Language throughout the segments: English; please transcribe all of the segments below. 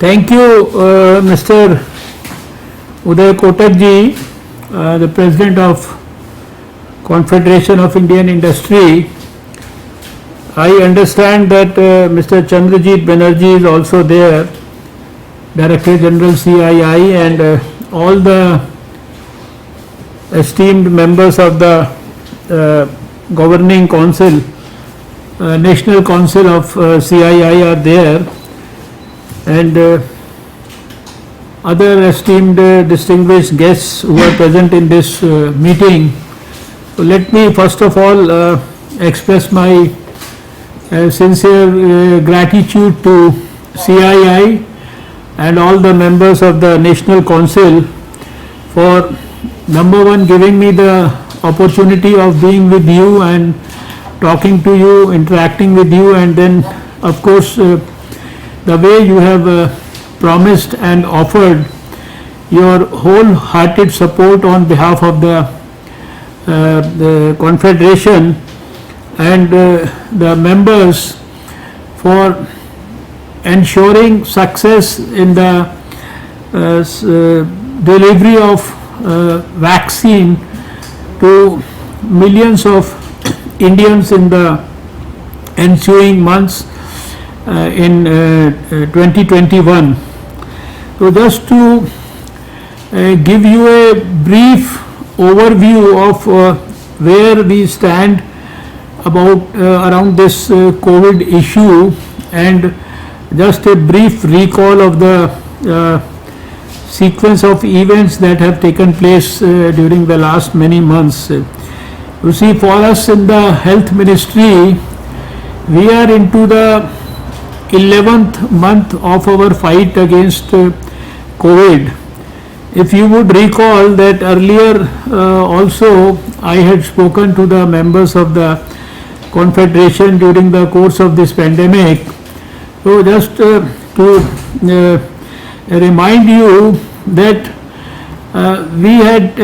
Thank you, Mr. Uday Kotak ji, the President of Confederation of Indian Industry. I understand that Mr. Chandrajit Banerjee is also there, Director General CII, and all the esteemed members of the Governing Council, National Council of CII are there, and other esteemed distinguished guests who are present in this meeting. So let me first of all express my sincere gratitude to CII and all the members of the National Council for number one, giving me the opportunity of being with you and talking to you, interacting with you, and then of course the way you have promised and offered your wholehearted support on behalf of the Confederation and the members for ensuring success in the delivery of vaccine to millions of Indians in the ensuing months in 2021. So just to give you a brief overview of where we stand about around this COVID issue, and just a brief recall of the sequence of events that have taken place during the last many months. You see, for us in the Health Ministry, we are into the 11th month of our fight against COVID. If you would recall that earlier also I had spoken to the members of the Confederation during the course of this pandemic. So just to remind you that we had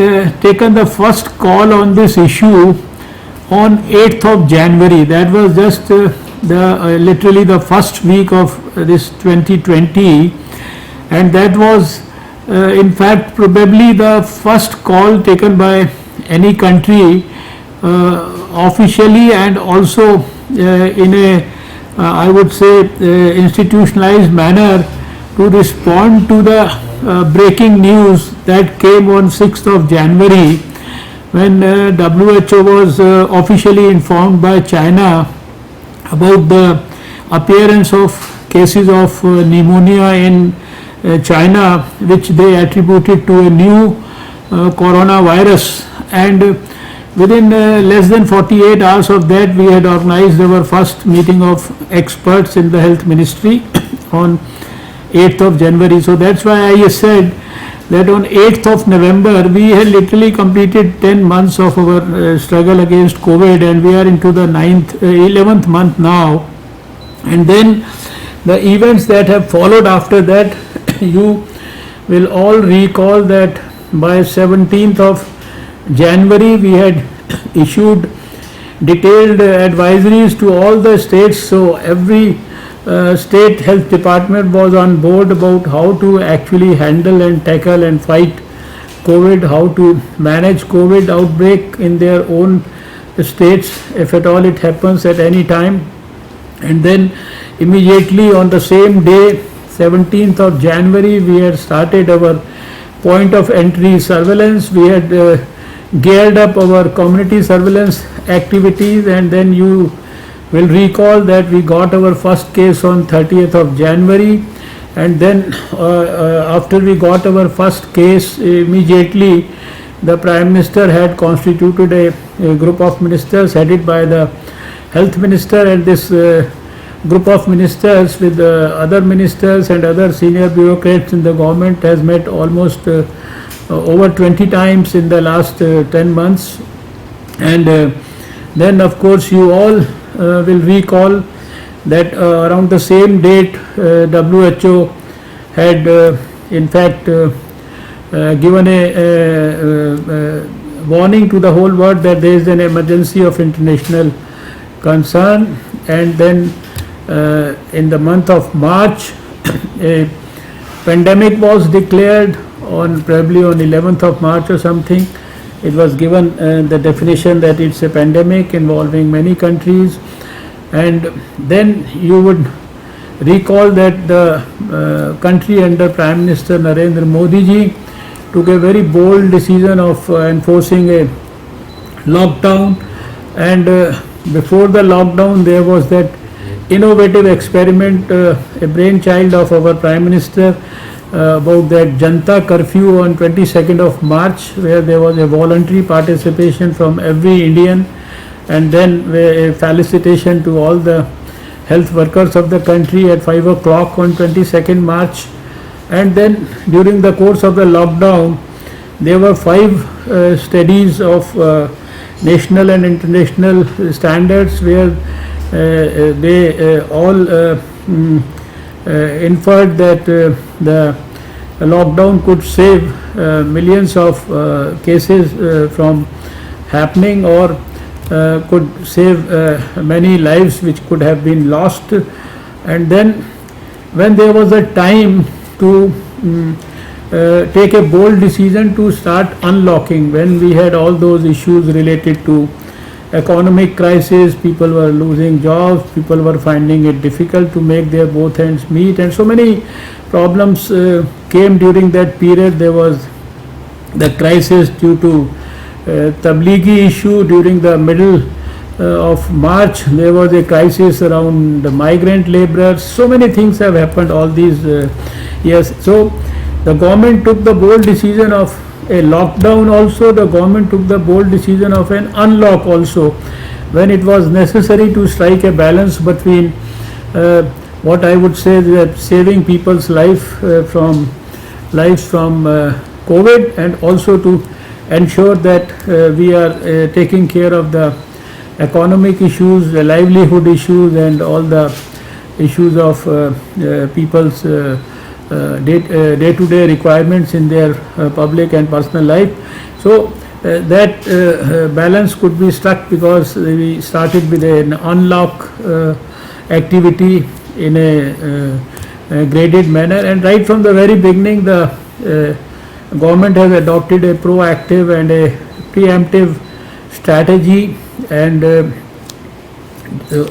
taken the first call on this issue on 8th of January. That was just literally the first week of this 2020, and that was in fact probably the first call taken by any country officially and also in a I would say institutionalized manner to respond to the breaking news that came on 6th of January when WHO was officially informed by China about the appearance of cases of pneumonia in China, which they attributed to a new coronavirus, and within less than 48 hours of that we had organized our first meeting of experts in the Health Ministry on 8th of January. So that's why I said that on 8th of November we had literally completed 10 months of our struggle against COVID, and we are into the 11th month now. And then the events that have followed after that, you will all recall that by 17th of January we had issued detailed advisories to all the states. So every state health department was on board about how to actually handle and tackle and fight COVID, how to manage COVID outbreak in their own states if at all it happens at any time. And then immediately on the same day, 17th of January, we had started our point of entry surveillance. We had geared up our community surveillance activities, and then you will recall that we got our first case on 30th of January, and then after we got our first case, immediately the Prime Minister had constituted a group of ministers headed by the Health Minister, and this group of ministers with other ministers and other senior bureaucrats in the government has met almost over 20 times in the last 10 months. And then of course you all will recall that around the same date WHO had in fact given a warning to the whole world that there is an emergency of international concern. And then in the month of March, a pandemic was declared on probably on 11th of March or something. It was given the definition that it's a pandemic involving many countries, and then you would recall that the country under Prime Minister Narendra Modi ji took a very bold decision of enforcing a lockdown, and before the lockdown there was that innovative experiment, a brainchild of our Prime Minister, about that Janta curfew on 22nd of March, where there was a voluntary participation from every Indian, and then a felicitation to all the health workers of the country at 5 o'clock on 22nd March. And then during the course of the lockdown, there were 5 studies of national and international standards where they all inferred that the lockdown could save millions of cases from happening, or could save many lives which could have been lost. And then when there was a time to take a bold decision to start unlocking, when we had all those issues related to economic crisis, people were losing jobs, people were finding it difficult to make their both ends meet, and so many problems came during that period. There was the crisis due to Tablighi issue during the middle of March. There was a crisis around the migrant laborers. So many things have happened all these years. So the government took the bold decision of a lockdown also. The government took the bold decision of an unlock also, when it was necessary to strike a balance between what I would say that saving people's lives from COVID, and also to ensure that we are taking care of the economic issues, the livelihood issues, and all the issues of people's day-to-day requirements in their public and personal life. So that balance could be struck because we started with an unlock activity in a graded manner, and right from the very beginning the government has adopted a proactive and a preemptive strategy. And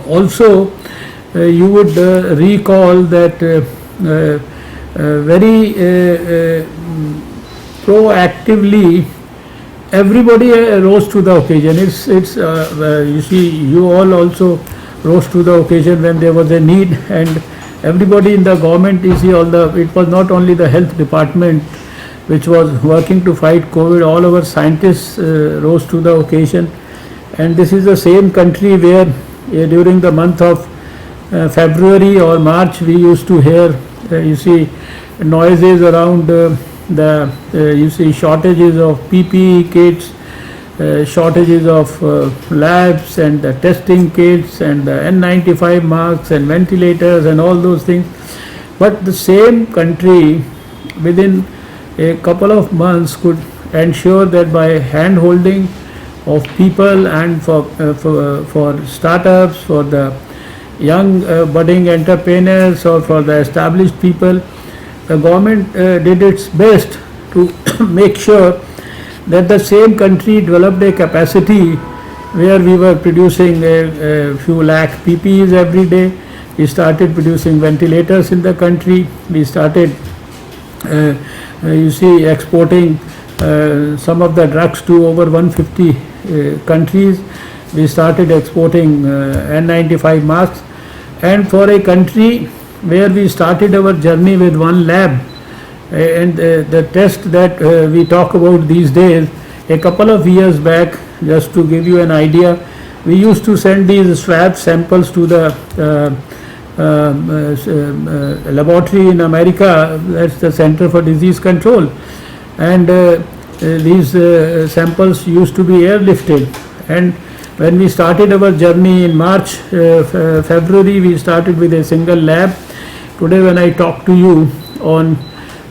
also you would recall that very proactively everybody rose to the occasion. It's you see, you all also rose to the occasion when there was a need, and everybody in the government, you see, it was not only the health department which was working to fight COVID, all our scientists rose to the occasion. And this is the same country where during the month of February or March we used to hear you see noises around you see shortages of PPE kits, shortages of labs and the testing kits and the N95 masks and ventilators and all those things. But the same country within a couple of months could ensure that by hand holding of people and for startups, for the young budding entrepreneurs, or for the established people, the government did its best to make sure that the same country developed a capacity where we were producing a few lakh PPEs every day. We started producing ventilators in the country. We started you see exporting some of the drugs to over 150 countries. We started exporting N95 masks, and for a country where we started our journey with one lab, and the test that we talk about these days, a couple of years back, just to give you an idea, we used to send these swab samples to the laboratory in America, that's the Center for Disease Control, and these samples used to be airlifted. And when we started our journey in March, February, we started with a single lab. Today when I talk to you on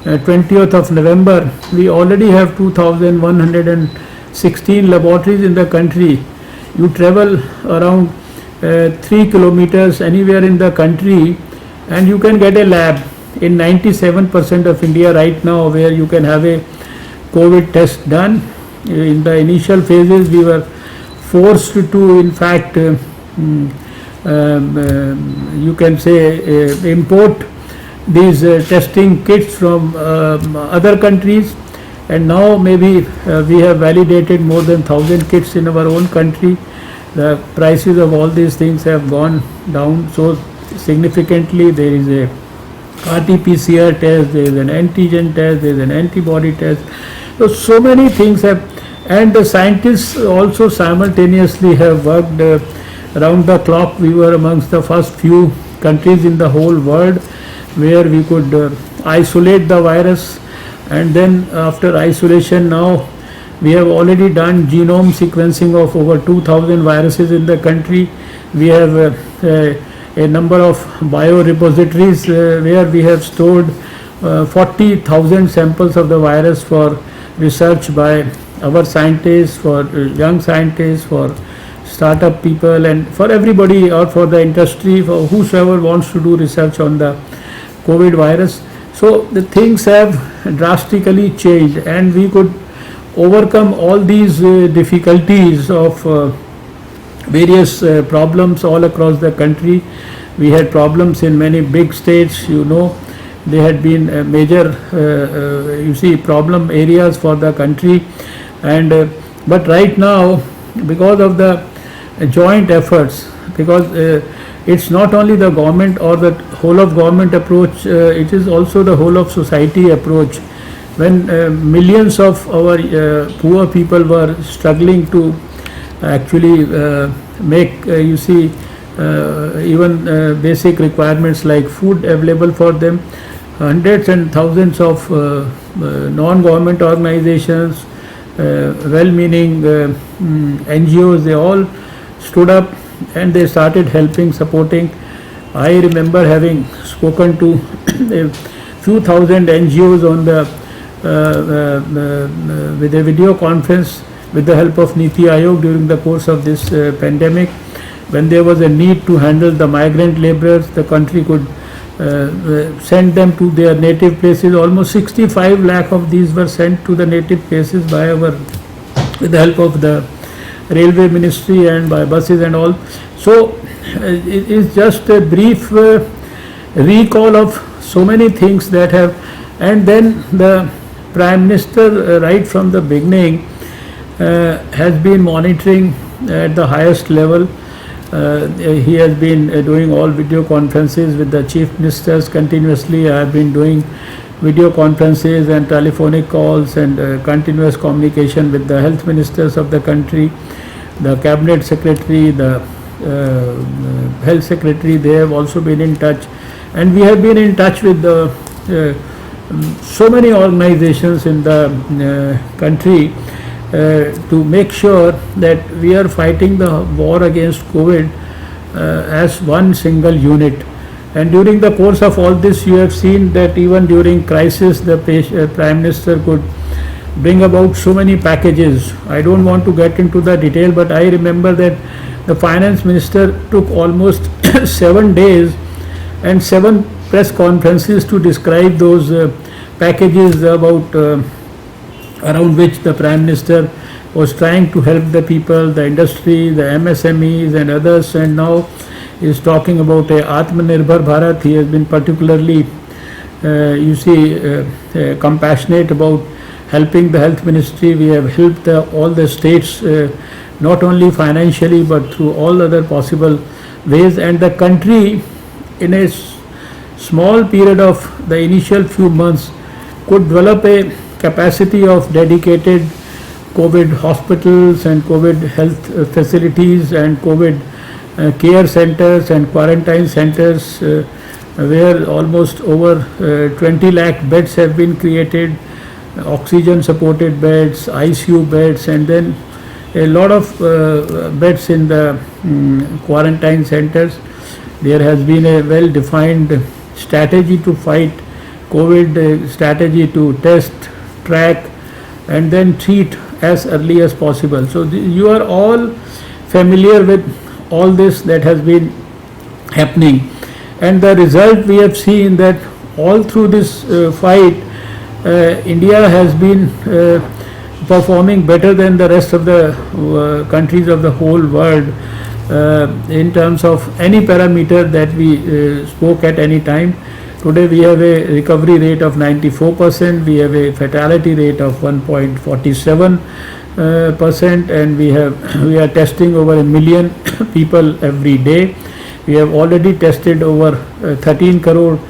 20th of November, we already have 2,116 laboratories in the country. You travel around 3 kilometers anywhere in the country and you can get a lab. in 97% of India right now where you can have a COVID test done. In the initial phases, we were forced to, in fact, you can say, import these testing kits from other countries, and now maybe we have validated more than 1,000 kits in our own country. The prices of all these things have gone down so significantly. There is a RT-PCR test, there is an antigen test, there is an antibody test. So many things have, and the scientists also simultaneously have worked around the clock. We were amongst the first few countries in the whole world where we could isolate the virus, and then after isolation now we have already done genome sequencing of over 2,000 viruses in the country. We have a number of biorepositories where we have stored 40,000 samples of the virus for research by our scientists, for young scientists, for startup people, and for everybody, or for the industry, for whosoever wants to do research on the COVID virus. So the things have drastically changed, and we could overcome all these difficulties of various problems all across the country. We had problems in many big states, they had been major problem areas for the country, and but right now, because of the joint efforts, because it's not only the government or the whole of government approach, it is also the whole of society approach. When millions of our poor people were struggling to actually make even basic requirements like food available for them, hundreds and thousands of non-government organizations, well-meaning NGOs, they all stood up and they started helping, supporting. I remember having spoken to a few thousand NGOs on the with a video conference with the help of Niti Aayog during the course of this pandemic. When there was a need to handle the migrant laborers, the country could send them to their native places. Almost 65 lakh of these were sent to the native places by with the help of the railway ministry and by buses and all. So it is just a brief recall of so many things that have, and then the Prime Minister right from the beginning has been monitoring at the highest level. He has been doing all video conferences with the chief ministers continuously. I have been doing video conferences and telephonic calls and continuous communication with the health ministers of the country, the cabinet secretary, the health secretary. They have also been in touch, and we have been in touch with the so many organizations in the country to make sure that we are fighting the war against COVID as one single unit. And during the course of all this, you have seen that even during crisis, the Prime Minister could bring about so many packages. I don't want to get into the detail, but I remember that the Finance Minister took almost 7 days and 7 press conferences to describe those packages about around which the Prime Minister was trying to help the people, the industry, the MSMEs and others, and now is talking about a Atmanirbhar Bharat. He has been particularly compassionate about helping the health ministry. We have helped all the states not only financially but through all other possible ways, and the country in a small period of the initial few months could develop a capacity of dedicated COVID hospitals and COVID health facilities and COVID care centers and quarantine centers where almost over 20 lakh beds have been created, oxygen supported beds, ICU beds, and then a lot of beds in the quarantine centers. There has been a well defined strategy to fight COVID, strategy to test, track and then treat as early as possible. So you are all familiar with all this that has been happening, and the result we have seen that all through this fight, India has been performing better than the rest of the countries of the whole world in terms of any parameter that we spoke at any time. Today we have a recovery rate of 94%, we have a fatality rate of 1.47%, and we are testing over 1 million people every day. We have already tested over 13 crore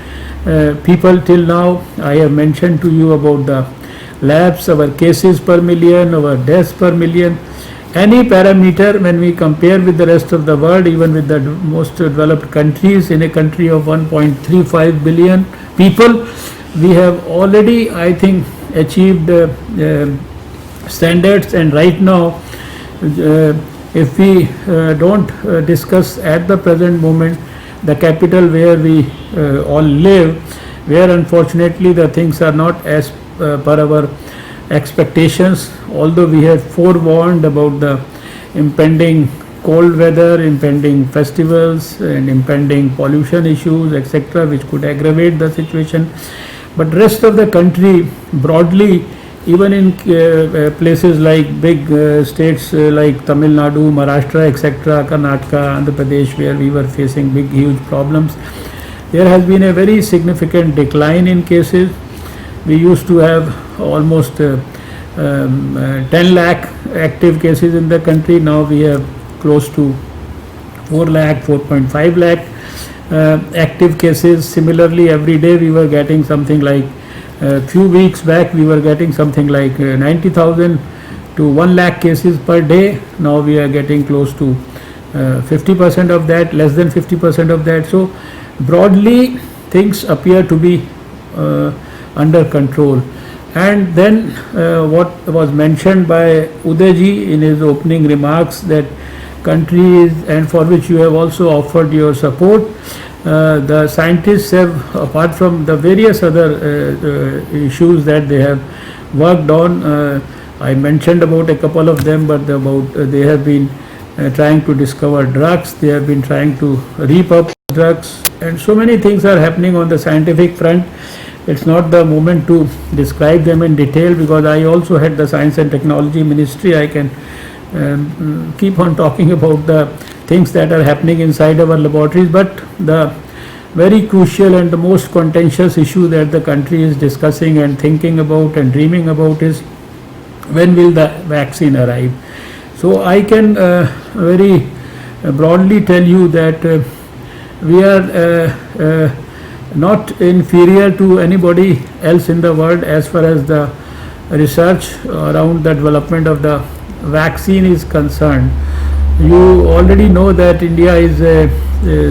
people till now. I have mentioned to you about the labs, our cases per million, our deaths per million. Any parameter, when we compare with the rest of the world, even with the most developed countries, in a country of 1.35 billion people, we have already, I think, achieved standards. And right now, if we don't discuss at the present moment the capital where we all live, where unfortunately the things are not as per our expectations, although we have forewarned about the impending cold weather, impending festivals and impending pollution issues, etc., which could aggravate the situation. But rest of the country broadly, even in places like big states like Tamil Nadu, Maharashtra, etc., Karnataka, Andhra Pradesh, where we were facing big huge problems, there has been a very significant decline in cases. We used to have almost 10 lakh active cases in the country. Now we have close to 4 lakh, 4.5 lakh active cases. Similarly, every day we were getting something like, a few weeks back we were getting something like 90,000 to 1 lakh cases per day. Now we are getting close to 50% of that, less than 50% of that. So broadly things appear to be under control. And then what was mentioned by Udayji in his opening remarks, that countries, and for which you have also offered your support, the scientists have, apart from the various other issues that they have worked on, I mentioned about a couple of them, but they have been trying to discover drugs, they have been trying to repurpose drugs, and so many things are happening on the scientific front. It's not the moment to describe them in detail, because I also had the Science and Technology Ministry. I can keep on talking about the things that are happening inside our laboratories, but the very crucial and the most contentious issue that the country is discussing and thinking about and dreaming about is, when will the vaccine arrive? So I can very broadly tell you that we are not inferior to anybody else in the world as far as the research around the development of the vaccine is concerned. You already know that India is a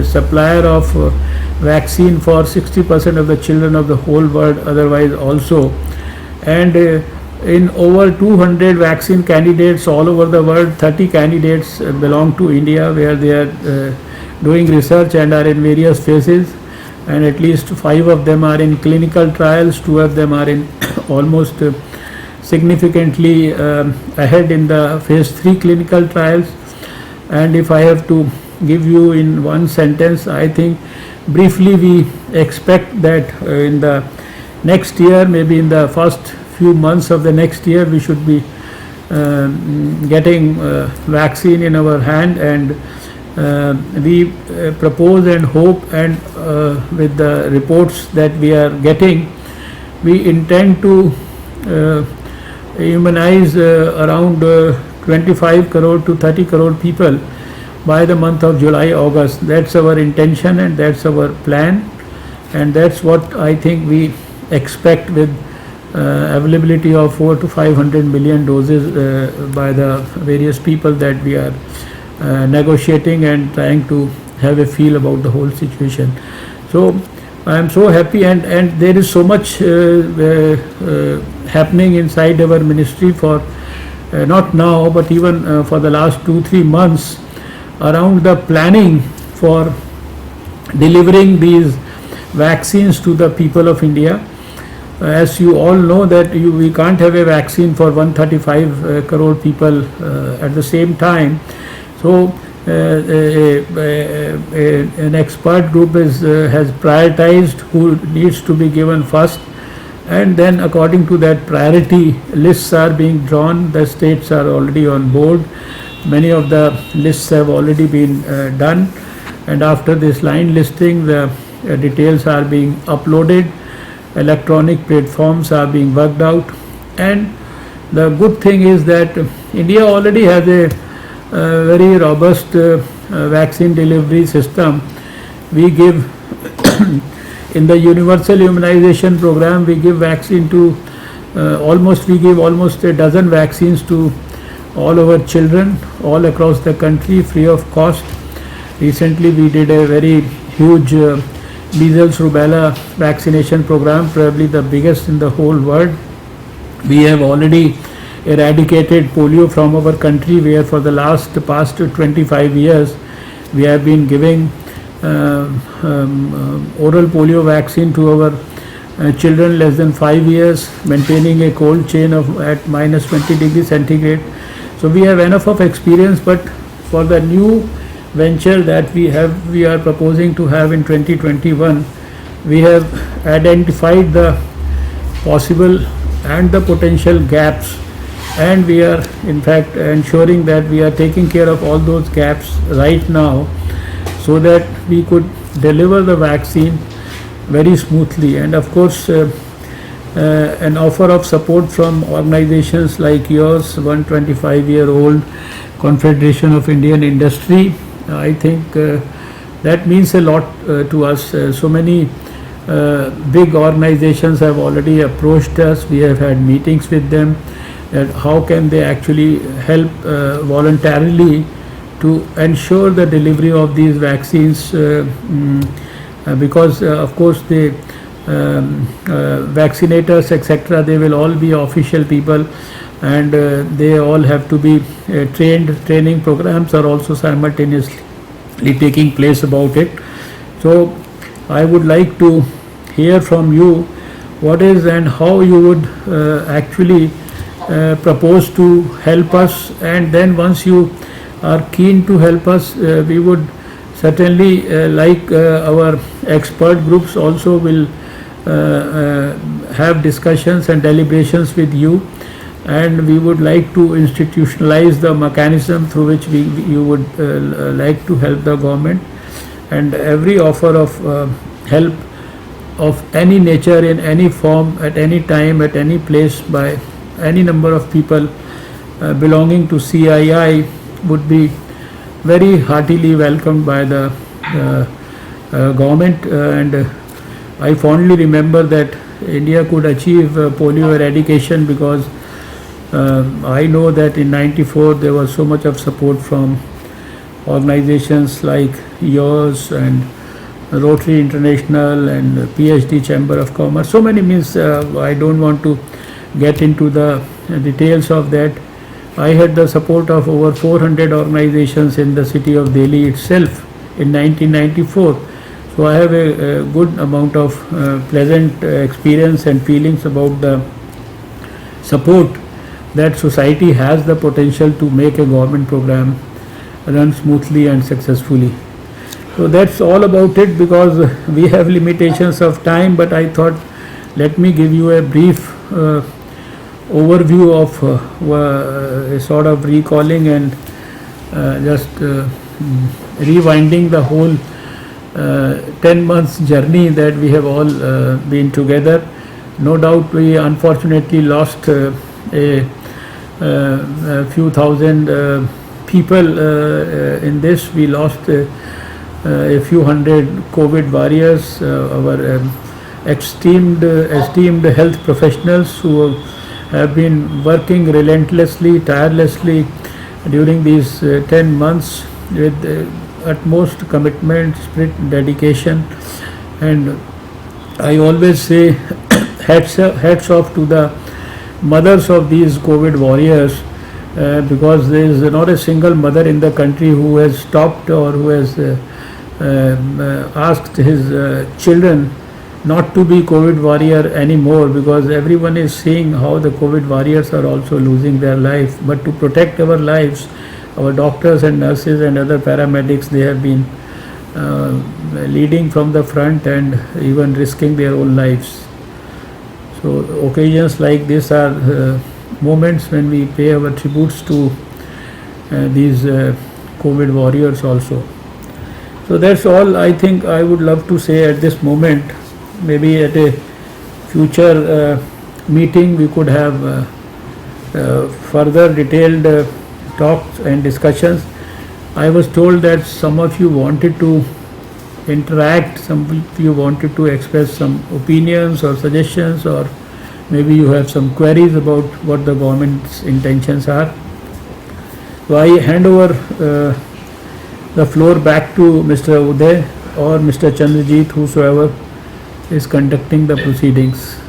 supplier of vaccine for 60% of the children of the whole world, otherwise also, and in over 200 vaccine candidates all over the world, 30 candidates belong to India, where they are doing research and are in various phases, and at least 5 of them are in clinical trials, 2 of them are in almost significantly ahead in the phase 3 clinical trials. And if I have to give you in one sentence, I think briefly we expect that in the next year, maybe in the first few months of the next year, we should be getting vaccine in our hand, and we propose and hope, and with the reports that we are getting, we intend to immunize around 25 crore to 30 crore people by the month of July, August. That's our intention and that's our plan, and that's what I think we expect, with availability of 400 to 500 million doses by the various people that we are negotiating and trying to have a feel about the whole situation. So I am so happy, and there is so much happening inside our ministry for not now, but even for the last 2-3 months, around the planning for delivering these vaccines to the people of India. As you all know that we can't have a vaccine for 135 crore people at the same time. So an expert group has prioritized who needs to be given first, and then according to that priority lists are being drawn. The states are already on board. Many of the lists have already been done, and after this line listing, the details are being uploaded. Electronic platforms are being worked out, and the good thing is that India already has a very robust vaccine delivery system. We give in the universal immunization program, we give vaccine to we give almost a dozen vaccines to all our children all across the country free of cost. Recently we did a very huge measles rubella vaccination program, probably the biggest in the whole world. We have already eradicated polio from our country, where for the past 25 years we have been giving oral polio vaccine to our children less than 5 years, maintaining a cold chain of at minus 20 degrees centigrade. So we have enough of experience, but for the new venture that we are proposing to have in 2021, we have identified the possible and the potential gaps, and we are in fact ensuring that we are taking care of all those gaps right now, so that we could deliver the vaccine very smoothly. And of course an offer of support from organizations like yours, 125-year-old Confederation of Indian Industry, I think that means a lot to us. So many big organizations have already approached us. We have had meetings with them, that how can they actually help voluntarily to ensure the delivery of these vaccines, because of course the vaccinators etc., they will all be official people, and they all have to be trained. Training programs are also simultaneously taking place about it. So I would like to hear from you what is and how you would actually propose to help us, and then once you are keen to help us, we would certainly like our expert groups also will have discussions and deliberations with you, and we would like to institutionalize the mechanism through which you would like to help the government. And every offer of help of any nature, in any form, at any time, at any place, by any number of people belonging to CII would be very heartily welcomed by the government. And I fondly remember that India could achieve polio eradication because I know that in '94 there was so much of support from organizations like yours and Rotary International and PhD Chamber of Commerce. So many means I don't want to get into the details of that. I had the support of over 400 organizations in the city of Delhi itself in 1994. So I have a good amount of pleasant experience and feelings about the support that society has the potential to make a government program run smoothly and successfully. So that's all about it, because we have limitations of time, but I thought let me give you a brief overview of a sort of recalling and just rewinding the whole 10 months journey that we have all been together. No doubt we unfortunately lost a few thousand people in this. We lost a few hundred COVID warriors, our esteemed health professionals who have been working relentlessly, tirelessly during these 10 months with utmost commitment, spirit, dedication. And I always say hats off to the mothers of these COVID warriors, because there is not a single mother in the country who has stopped or who has asked his children not to be COVID warrior anymore, because everyone is seeing how the COVID warriors are also losing their life. But to protect our lives, our doctors and nurses and other paramedics, they have been leading from the front and even risking their own lives. So occasions like this are moments when we pay our tributes to these COVID warriors also. So that's all I think I would love to say at this moment. Maybe at a future meeting we could have further detailed talks and discussions. I was told that some of you wanted to interact, some of you wanted to express some opinions or suggestions, or maybe you have some queries about what the government's intentions are. So I hand over the floor back to Mr. Uday or Mr. Chandrajit, whosoever is conducting the proceedings.